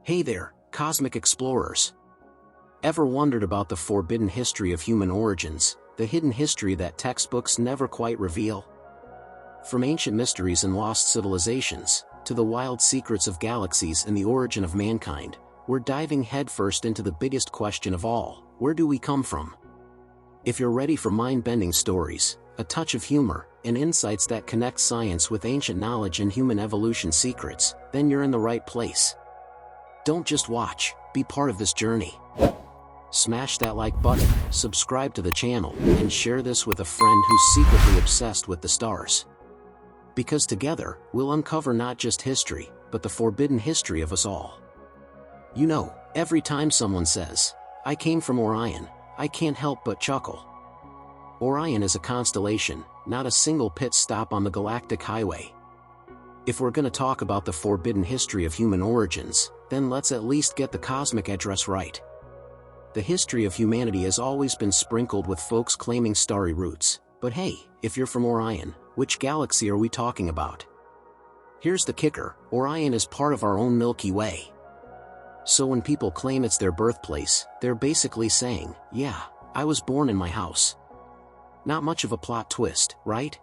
Hey there, cosmic explorers. Ever wondered about the forbidden history of human origins, the hidden history that textbooks never quite reveal? From ancient mysteries and lost civilizations, to the wild secrets of galaxies and the origin of mankind, we're diving headfirst into the biggest question of all: where do we come from? If you're ready for mind-bending stories, a touch of humor, and insights that connect science with ancient knowledge and human evolution secrets, then you're in the right place. Don't just watch, be part of this journey. Smash that like button, subscribe to the channel, and share this with a friend who's secretly obsessed with the stars. Because together, we'll uncover not just history, but the forbidden history of us all. You know, every time someone says, "I came from Orion," I can't help but chuckle. Orion is a constellation, not a single pit stop on the galactic highway. If we're gonna talk about the forbidden history of human origins, then let's at least get the cosmic address right. The history of humanity has always been sprinkled with folks claiming starry roots, but hey, if you're from Orion, which galaxy are we talking about? Here's the kicker: Orion is part of our own Milky Way. So when people claim it's their birthplace, they're basically saying, yeah, I was born in my house. Not much of a plot twist, right?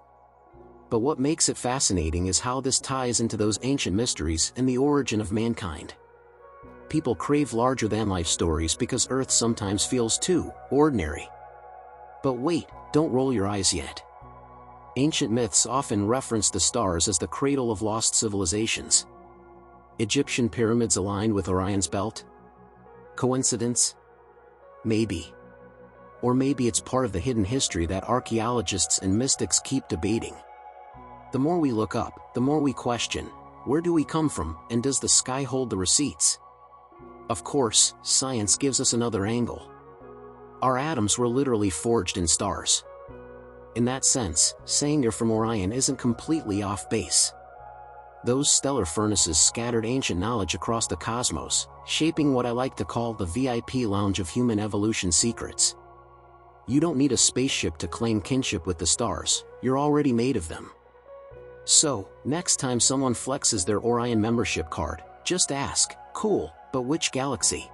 But what makes it fascinating is how this ties into those ancient mysteries and the origin of mankind. People crave larger-than-life stories because Earth sometimes feels too ordinary. But wait, don't roll your eyes yet. Ancient myths often reference the stars as the cradle of lost civilizations. Egyptian pyramids aligned with Orion's belt? Coincidence? Maybe. Or maybe it's part of the hidden history that archaeologists and mystics keep debating. The more we look up, the more we question, where do we come from, and does the sky hold the receipts? Of course, science gives us another angle. Our atoms were literally forged in stars. In that sense, saying you're from Orion isn't completely off base. Those stellar furnaces scattered ancient knowledge across the cosmos, shaping what I like to call the VIP lounge of human evolution secrets. You don't need a spaceship to claim kinship with the stars, you're already made of them. So, next time someone flexes their Orion membership card, just ask, cool, but which galaxy?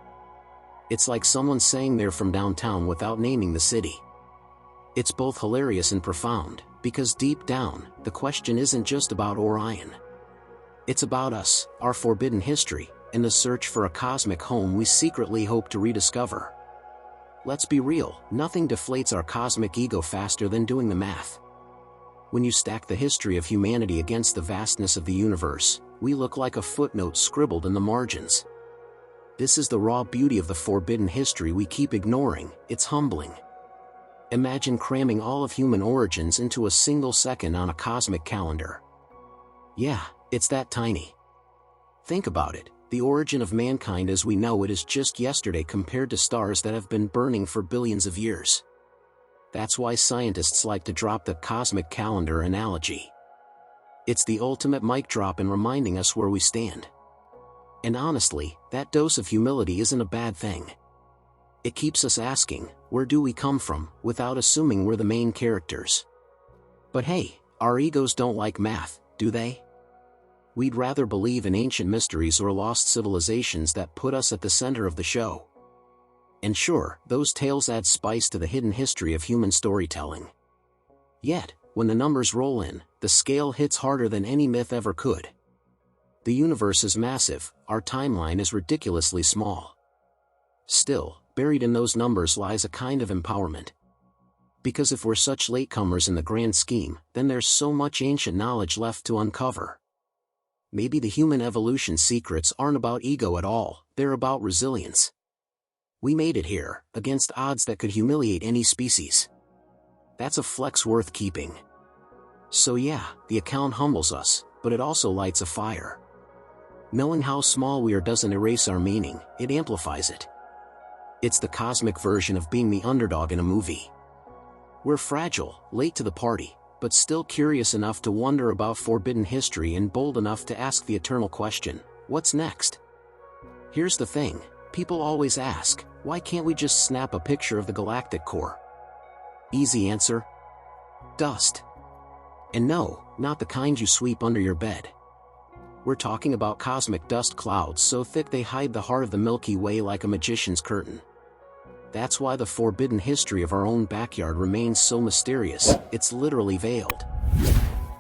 It's like someone saying they're from downtown without naming the city. It's both hilarious and profound, because deep down, the question isn't just about Orion. It's about us, our forbidden history, and the search for a cosmic home we secretly hope to rediscover. Let's be real, nothing deflates our cosmic ego faster than doing the math. When you stack the history of humanity against the vastness of the universe, we look like a footnote scribbled in the margins. This is the raw beauty of the forbidden history we keep ignoring. It's humbling. Imagine cramming all of human origins into a single second on a cosmic calendar. Yeah, it's that tiny. Think about it, the origin of mankind as we know it is just yesterday compared to stars that have been burning for billions of years. That's why scientists like to drop the cosmic calendar analogy. It's the ultimate mic drop in reminding us where we stand. And honestly, that dose of humility isn't a bad thing. It keeps us asking, where do we come from, without assuming we're the main characters. But hey, our egos don't like math, do they? We'd rather believe in ancient mysteries or lost civilizations that put us at the center of the show. And sure, those tales add spice to the hidden history of human storytelling. Yet, when the numbers roll in, the scale hits harder than any myth ever could. The universe is massive, our timeline is ridiculously small. Still, buried in those numbers lies a kind of empowerment. Because if we're such latecomers in the grand scheme, then there's so much ancient knowledge left to uncover. Maybe the human evolution secrets aren't about ego at all, they're about resilience. We made it here, against odds that could humiliate any species. That's a flex worth keeping. So yeah, the account humbles us, but it also lights a fire. Knowing how small we are doesn't erase our meaning, it amplifies it. It's the cosmic version of being the underdog in a movie. We're fragile, late to the party, but still curious enough to wonder about forbidden history and bold enough to ask the eternal question, what's next? Here's the thing, people always ask, why can't we just snap a picture of the galactic core? Easy answer: dust. And no, not the kind you sweep under your bed. We're talking about cosmic dust clouds so thick they hide the heart of the Milky Way like a magician's curtain. That's why the forbidden history of our own backyard remains so mysterious, it's literally veiled.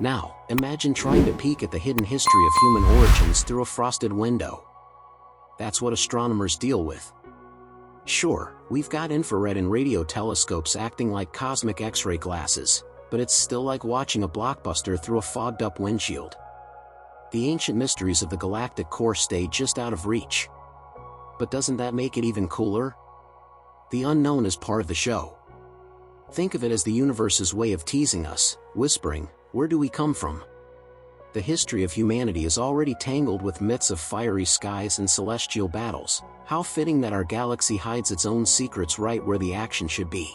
Now, imagine trying to peek at the hidden history of human origins through a frosted window. That's what astronomers deal with. Sure, we've got infrared and radio telescopes acting like cosmic X-ray glasses, but it's still like watching a blockbuster through a fogged-up windshield. The ancient mysteries of the galactic core stay just out of reach. But doesn't that make it even cooler? The unknown is part of the show. Think of it as the universe's way of teasing us, whispering, "Where do we come from?" The history of humanity is already tangled with myths of fiery skies and celestial battles. How fitting that our galaxy hides its own secrets right where the action should be.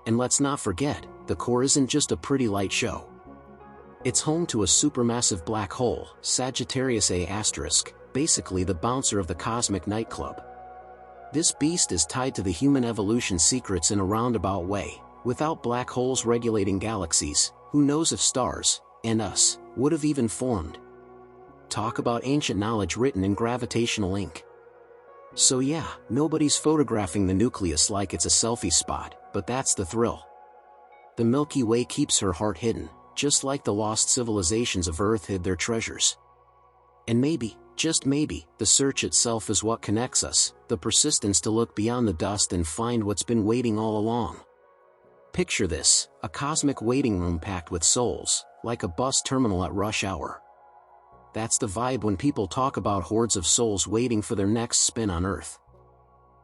And let's not forget, the core isn't just a pretty light show. It's home to a supermassive black hole, Sagittarius A*, basically the bouncer of the cosmic nightclub. This beast is tied to the human evolution secrets in a roundabout way. Without black holes regulating galaxies, who knows if stars, and us, would have even formed. Talk about ancient knowledge written in gravitational ink. So yeah, nobody's photographing the nucleus like it's a selfie spot, but that's the thrill. The Milky Way keeps her heart hidden, just like the lost civilizations of Earth hid their treasures. And maybe, just maybe, the search itself is what connects us, the persistence to look beyond the dust and find what's been waiting all along. Picture this, a cosmic waiting room packed with souls, like a bus terminal at rush hour. That's the vibe when people talk about hordes of souls waiting for their next spin on Earth.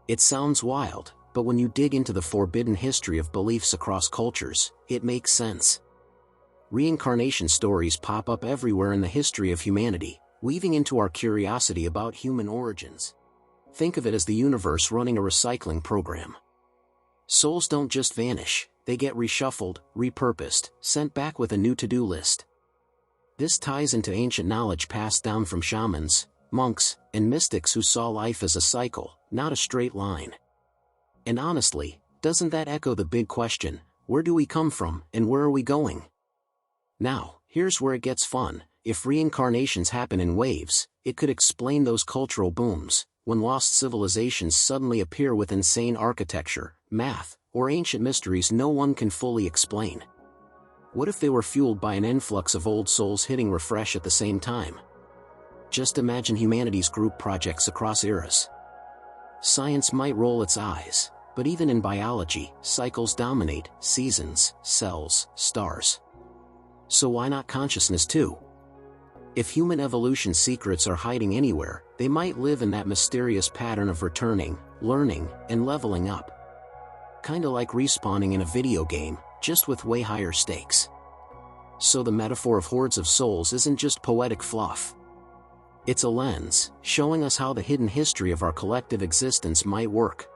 It sounds wild, but when you dig into the forbidden history of beliefs across cultures, it makes sense. Reincarnation stories pop up everywhere in the history of humanity, weaving into our curiosity about human origins. Think of it as the universe running a recycling program. Souls don't just vanish, they get reshuffled, repurposed, sent back with a new to-do list. This ties into ancient knowledge passed down from shamans, monks, and mystics who saw life as a cycle, not a straight line. And honestly, doesn't that echo the big question, where do we come from, and where are we going? Now, here's where it gets fun. If reincarnations happen in waves, it could explain those cultural booms, when lost civilizations suddenly appear with insane architecture, math, or ancient mysteries no one can fully explain. What if they were fueled by an influx of old souls hitting refresh at the same time? Just imagine humanity's group projects across eras. Science might roll its eyes, but even in biology, cycles dominate: seasons, cells, stars. So why not consciousness too? If human evolution secrets are hiding anywhere, they might live in that mysterious pattern of returning, learning, and leveling up. Kinda like respawning in a video game, just with way higher stakes. So the metaphor of hordes of souls isn't just poetic fluff. It's a lens, showing us how the hidden history of our collective existence might work.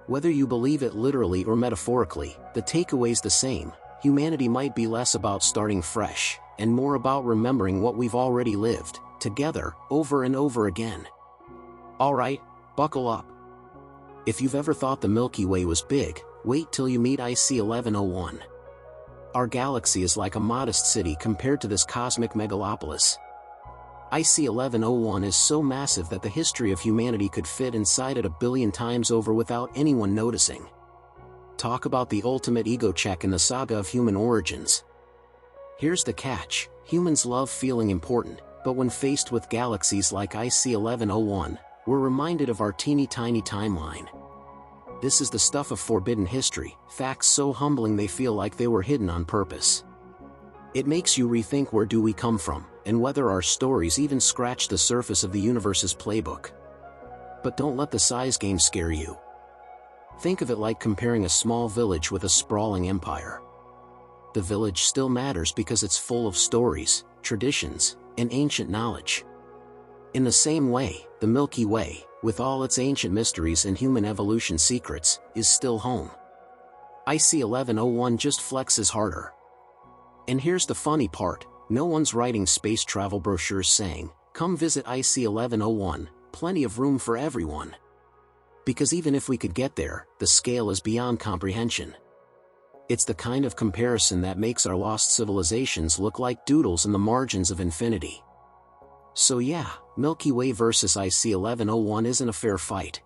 Whether you believe it literally or metaphorically, the takeaway's the same: humanity might be less about starting fresh, and more about remembering what we've already lived, together, over and over again. Alright, buckle up. If you've ever thought the Milky Way was big, wait till you meet IC 1101. Our galaxy is like a modest city compared to this cosmic megalopolis. IC 1101 is so massive that the history of humanity could fit inside it 1 billion times over without anyone noticing. Talk about the ultimate ego check in the saga of human origins. Here's the catch: humans love feeling important, but when faced with galaxies like IC 1101, we're reminded of our teeny-tiny timeline. This is the stuff of forbidden history, facts so humbling they feel like they were hidden on purpose. It makes you rethink where do we come from, and whether our stories even scratch the surface of the universe's playbook. But don't let the size game scare you. Think of it like comparing a small village with a sprawling empire. The village still matters because it's full of stories, traditions, and ancient knowledge. In the same way, the Milky Way, with all its ancient mysteries and human evolution secrets, is still home. IC 1101 just flexes harder. And here's the funny part: no one's writing space travel brochures saying, "Come visit IC 1101, plenty of room for everyone." Because even if we could get there, the scale is beyond comprehension. It's the kind of comparison that makes our lost civilizations look like doodles in the margins of infinity. So yeah, Milky Way versus IC 1101 isn't a fair fight.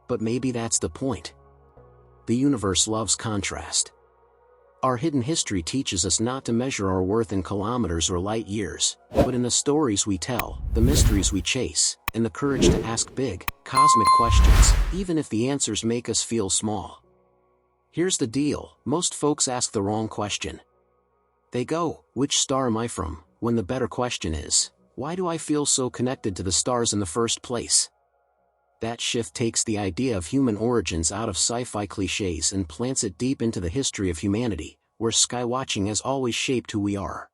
But maybe that's the point. The universe loves contrast. Our hidden history teaches us not to measure our worth in kilometers or light years, but in the stories we tell, the mysteries we chase, and the courage to ask big, cosmic questions, even if the answers make us feel small. Here's the deal, most folks ask the wrong question. They go, "Which star am I from?" when the better question is, "Why do I feel so connected to the stars in the first place?" That shift takes the idea of human origins out of sci-fi cliches and plants it deep into the history of humanity, where skywatching has always shaped who we are.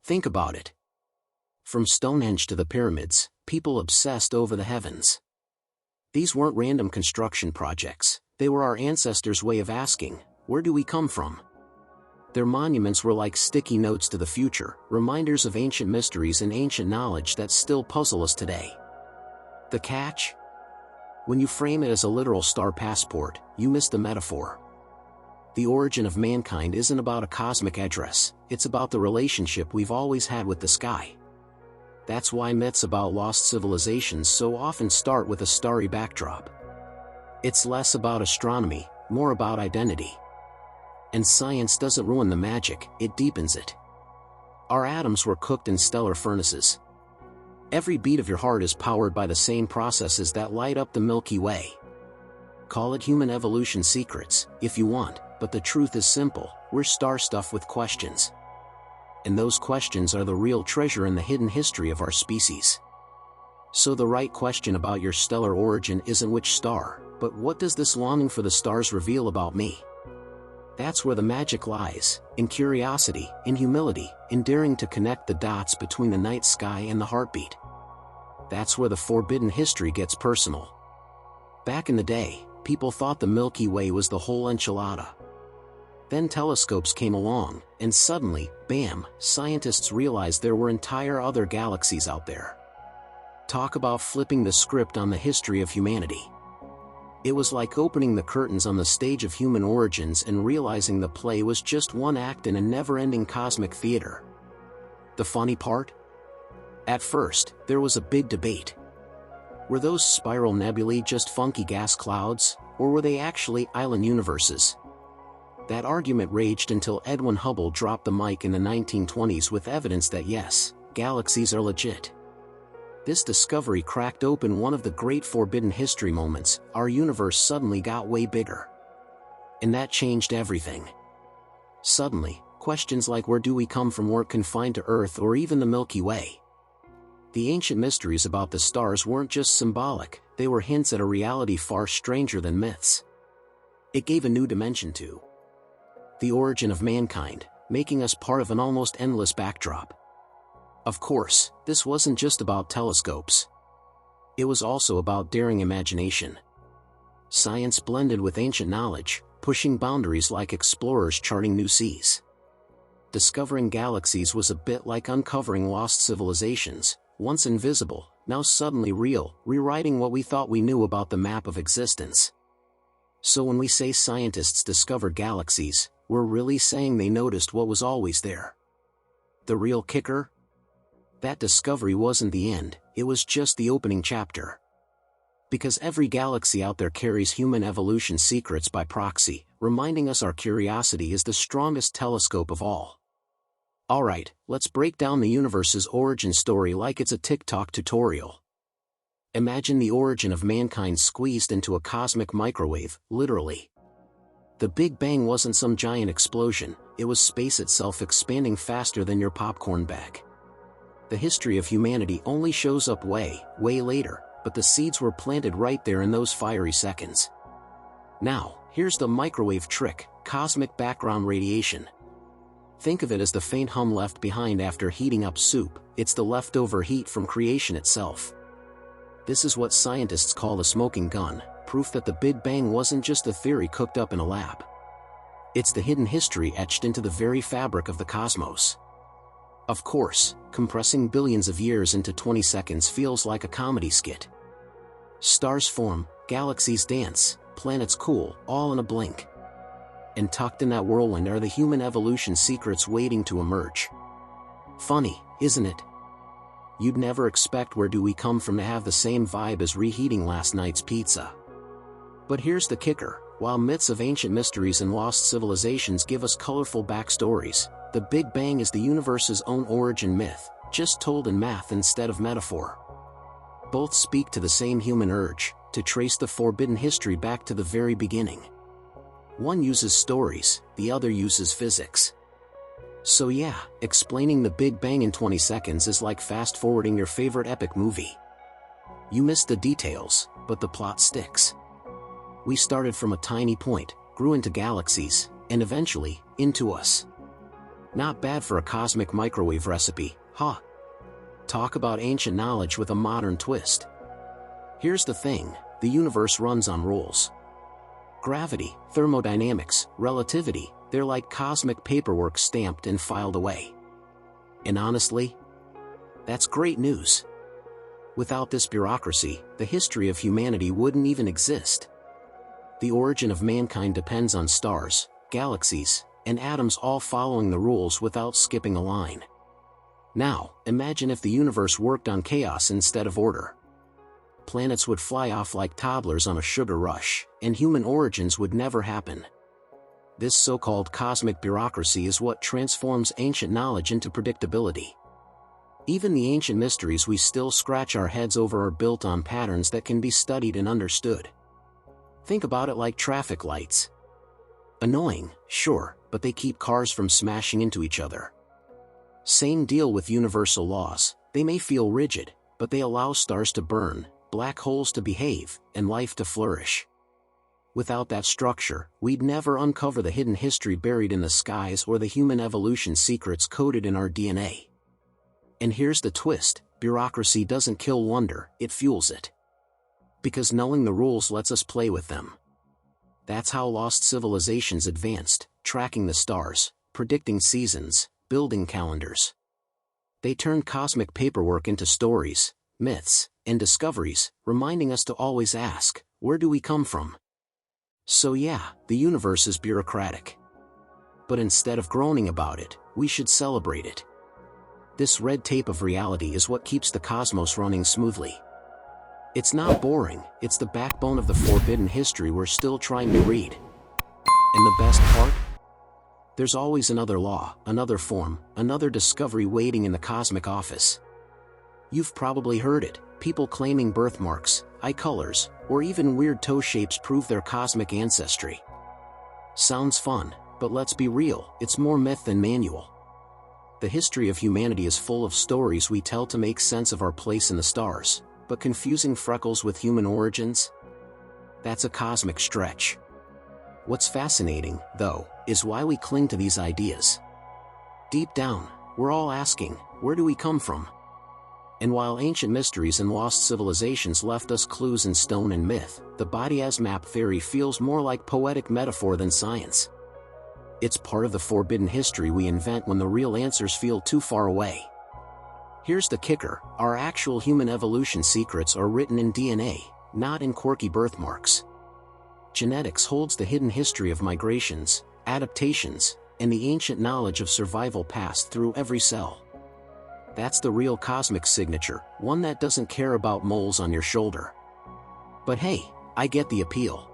Think about it. From Stonehenge to the pyramids, people obsessed over the heavens. These weren't random construction projects, they were our ancestors' way of asking, where do we come from? Their monuments were like sticky notes to the future, reminders of ancient mysteries and ancient knowledge that still puzzle us today. The catch? When you frame it as a literal star passport, you miss the metaphor. The origin of mankind isn't about a cosmic address, it's about the relationship we've always had with the sky. That's why myths about lost civilizations so often start with a starry backdrop. It's less about astronomy, more about identity. And science doesn't ruin the magic, it deepens it. Our atoms were cooked in stellar furnaces. Every beat of your heart is powered by the same processes that light up the Milky Way. Call it human evolution secrets, if you want, but the truth is simple, we're star-stuffed with questions. And those questions are the real treasure in the hidden history of our species. So the right question about your stellar origin isn't which star, but what does this longing for the stars reveal about me? That's where the magic lies, in curiosity, in humility, in daring to connect the dots between the night sky and the heartbeat. That's where the forbidden history gets personal. Back in the day, people thought the Milky Way was the whole enchilada. Then telescopes came along, and suddenly, bam, scientists realized there were entire other galaxies out there. Talk about flipping the script on the history of humanity. It was like opening the curtains on the stage of human origins and realizing the play was just one act in a never-ending cosmic theater. The funny part? At first, there was a big debate. Were those spiral nebulae just funky gas clouds, or were they actually island universes? That argument raged until Edwin Hubble dropped the mic in the 1920s with evidence that yes, galaxies are legit. This discovery cracked open one of the great forbidden history moments. Our universe suddenly got way bigger. And that changed everything. Suddenly, questions like where do we come from weren't confined to Earth or even the Milky Way. The ancient mysteries about the stars weren't just symbolic, they were hints at a reality far stranger than myths. It gave a new dimension to the origin of mankind, making us part of an almost endless backdrop. Of course, this wasn't just about telescopes. It was also about daring imagination. Science blended with ancient knowledge, pushing boundaries like explorers charting new seas. Discovering galaxies was a bit like uncovering lost civilizations, once invisible, now suddenly real, rewriting what we thought we knew about the map of existence. So when we say scientists discovered galaxies, we're really saying they noticed what was always there. The real kicker? That discovery wasn't the end, it was just the opening chapter. Because every galaxy out there carries human evolution secrets by proxy, reminding us our curiosity is the strongest telescope of all. Alright, let's break down the universe's origin story like it's a TikTok tutorial. Imagine the origin of mankind squeezed into a cosmic microwave, literally. The Big Bang wasn't some giant explosion, it was space itself expanding faster than your popcorn bag. The history of humanity only shows up way, way later, but the seeds were planted right there in those fiery seconds. Now, here's the microwave trick, cosmic background radiation. Think of it as the faint hum left behind after heating up soup, it's the leftover heat from creation itself. This is what scientists call the smoking gun, proof that the Big Bang wasn't just a theory cooked up in a lab. It's the hidden history etched into the very fabric of the cosmos. Of course, compressing billions of years into 20 seconds feels like a comedy skit. Stars form, galaxies dance, planets cool, all in a blink. And tucked in that whirlwind are the human evolution secrets waiting to emerge. Funny, isn't it? you'd never expect Where Do We Come From to have the same vibe as reheating last night's pizza. But here's the kicker: while myths of ancient mysteries and lost civilizations give us colorful backstories, the Big Bang is the universe's own origin myth, just told in math instead of metaphor. Both speak to the same human urge, to trace the forbidden history back to the very beginning. One uses stories, the other uses physics. So yeah, explaining the Big Bang in 20 seconds is like fast-forwarding your favorite epic movie. You miss the details, but the plot sticks. We started from a tiny point, grew into galaxies, and eventually, into us. Not bad for a cosmic microwave recipe, huh? Talk about ancient knowledge with a modern twist. Here's the thing: the universe runs on rules. Gravity, thermodynamics, relativity, they're like cosmic paperwork stamped and filed away. And honestly, that's great news. Without this bureaucracy, the history of humanity wouldn't even exist. The origin of mankind depends on stars, galaxies, and atoms all following the rules without skipping a line. Now, imagine if the universe worked on chaos instead of order. Planets would fly off like toddlers on a sugar rush, and human origins would never happen. This so-called cosmic bureaucracy is what transforms ancient knowledge into predictability. Even the ancient mysteries we still scratch our heads over are built on patterns that can be studied and understood. Think about it like traffic lights. Annoying, sure, but they keep cars from smashing into each other. Same deal with universal laws. They may feel rigid, but they allow stars to burn, black holes to behave, and life to flourish. Without that structure, we'd never uncover the hidden history buried in the skies or the human evolution secrets coded in our DNA. And here's the twist: bureaucracy doesn't kill wonder, it fuels it. Because knowing the rules lets us play with them. That's how lost civilizations advanced, tracking the stars, predicting seasons, building calendars. They turned cosmic paperwork into stories, myths, and discoveries, reminding us to always ask, where do we come from? So yeah, the universe is bureaucratic. But instead of groaning about it, we should celebrate it. This red tape of reality is what keeps the cosmos running smoothly. It's not boring, it's the backbone of the forbidden history we're still trying to read. And the best part? There's always another law, another form, another discovery waiting in the cosmic office. You've probably heard it: people claiming birthmarks, eye colors, or even weird toe shapes prove their cosmic ancestry. Sounds fun, but let's be real, it's more myth than manual. The history of humanity is full of stories we tell to make sense of our place in the stars, but confusing freckles with human origins? That's a cosmic stretch. What's fascinating, though, is why we cling to these ideas. Deep down, we're all asking, where do we come from? And while ancient mysteries and lost civilizations left us clues in stone and myth, the body as map theory feels more like poetic metaphor than science. It's part of the forbidden history we invent when the real answers feel too far away. Here's the kicker: our actual human evolution secrets are written in DNA, not in quirky birthmarks. Genetics holds the hidden history of migrations, adaptations, and the ancient knowledge of survival passed through every cell. That's the real cosmic signature, one that doesn't care about moles on your shoulder. But hey, I get the appeal.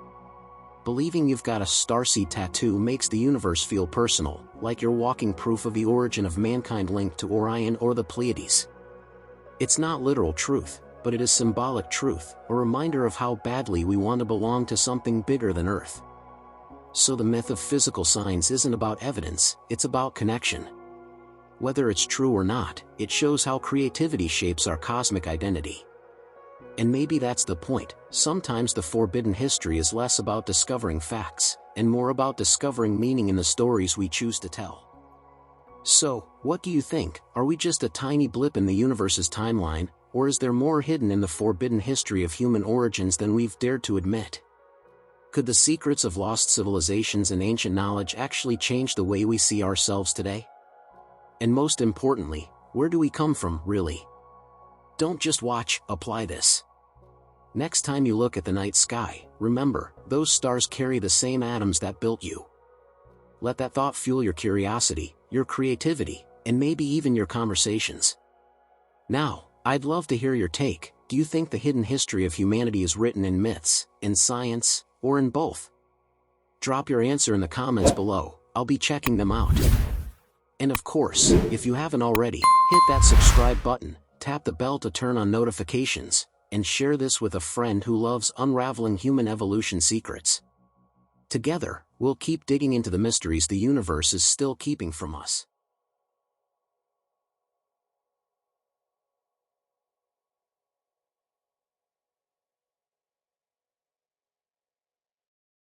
Believing you've got a starseed tattoo makes the universe feel personal, like you're walking proof of the origin of mankind linked to Orion or the Pleiades. It's not literal truth, but it is symbolic truth, a reminder of how badly we want to belong to something bigger than Earth. So the myth of physical signs isn't about evidence, it's about connection. Whether it's true or not, it shows how creativity shapes our cosmic identity. And maybe that's the point: sometimes the forbidden history is less about discovering facts, and more about discovering meaning in the stories we choose to tell. So, what do you think? Are we just a tiny blip in the universe's timeline, or is there more hidden in the forbidden history of human origins than we've dared to admit? Could the secrets of lost civilizations and ancient knowledge actually change the way we see ourselves today? And most importantly, where do we come from, really? Don't just watch, apply this. Next time you look at the night sky, remember, those stars carry the same atoms that built you. Let that thought fuel your curiosity, your creativity, and maybe even your conversations. Now, I'd love to hear your take. Do you think the hidden history of humanity is written in myths, in science, or in both? Drop your answer in the comments below, I'll be checking them out. And of course, if you haven't already, hit that subscribe button, tap the bell to turn on notifications, and share this with a friend who loves unraveling human evolution secrets. Together, we'll keep digging into the mysteries the universe is still keeping from us.